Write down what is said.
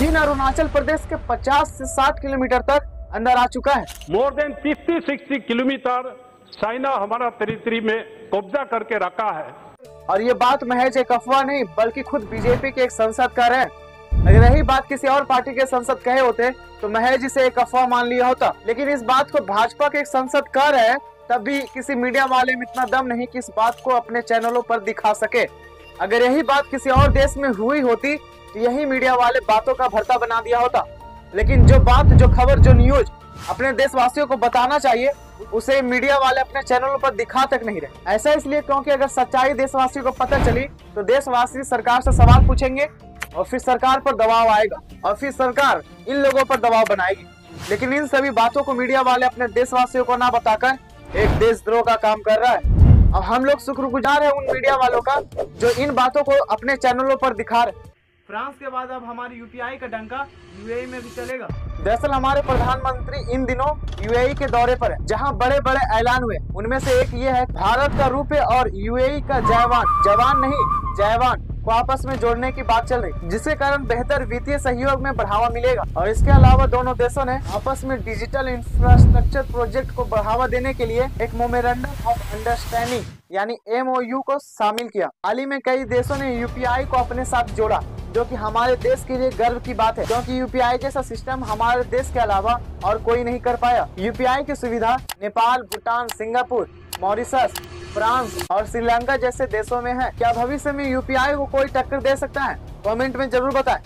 चीन अरुणाचल प्रदेश के 50 से 60 किलोमीटर तक अंदर आ चुका है। मोर देन 50-60 किलोमीटर चाइना हमारा टेरिटरी में कब्जा करके रखा है। और ये बात महज एक अफवाह नहीं बल्कि खुद बीजेपी के एक सांसद कह रहे हैं। अगर यही बात किसी और पार्टी के सांसद कहे होते तो महज इसे एक अफवाह मान लिया होता, लेकिन इस बात को भाजपा के एक सांसद कह रहे हैं, तब भी किसी मीडिया वाले में इतना दम नहीं कि इस बात को अपने चैनलों पर दिखा सके। अगर यही बात किसी और देश में हुई होती तो यही मीडिया वाले बातों का भरता बना दिया होता, लेकिन जो बात, जो खबर, जो न्यूज अपने देशवासियों को बताना चाहिए उसे मीडिया वाले अपने चैनलों पर दिखा तक नहीं रहे। ऐसा इसलिए क्योंकि अगर सच्चाई देशवासियों को पता चली तो देशवासी सरकार से सवाल पूछेंगे और फिर सरकार पर दबाव आएगा और फिर सरकार इन लोगों पर दबाव बनाएगी। लेकिन इन सभी बातों को मीडिया वाले अपने देशवासियों को ना बताकर एक देशद्रोह का काम कर रहा है। अब हम लोग शुक्रगुजार है उन मीडिया वालों का जो इन बातों को अपने चैनलों पर दिखा रहे। फ्रांस के बाद अब हमारी यूपीआई का डंका यूएई में भी चलेगा। दरअसल हमारे प्रधानमंत्री इन दिनों यूएई के दौरे पर है, जहां बड़े बड़े ऐलान हुए। उनमें से एक ये है, भारत का रुपए और यूएई का जवान नहीं जयवान को आपस में जोड़ने की बात चल रही, जिसके कारण बेहतर वित्तीय सहयोग में बढ़ावा मिलेगा। और इसके अलावा दोनों देशों ने आपस में डिजिटल इंफ्रास्ट्रक्चर प्रोजेक्ट को बढ़ावा देने के लिए एक मेमोरेंडम ऑफ अंडरस्टैंडिंग यानी MOU को शामिल किया। हाल ही में कई देशों ने यूपीआई को अपने साथ जोड़ा, जो कि हमारे देश के लिए गर्व की बात है, क्योंकि यूपीआई जैसा सिस्टम हमारे देश के अलावा और कोई नहीं कर पाया। यूपीआई की सुविधा Nepal, Bhutan, Singapore, Mauritius, France और श्रीलंका जैसे देशों में है। क्या भविष्य में यूपीआई को कोई टक्कर दे सकता है? कमेंट में जरूर बताएं।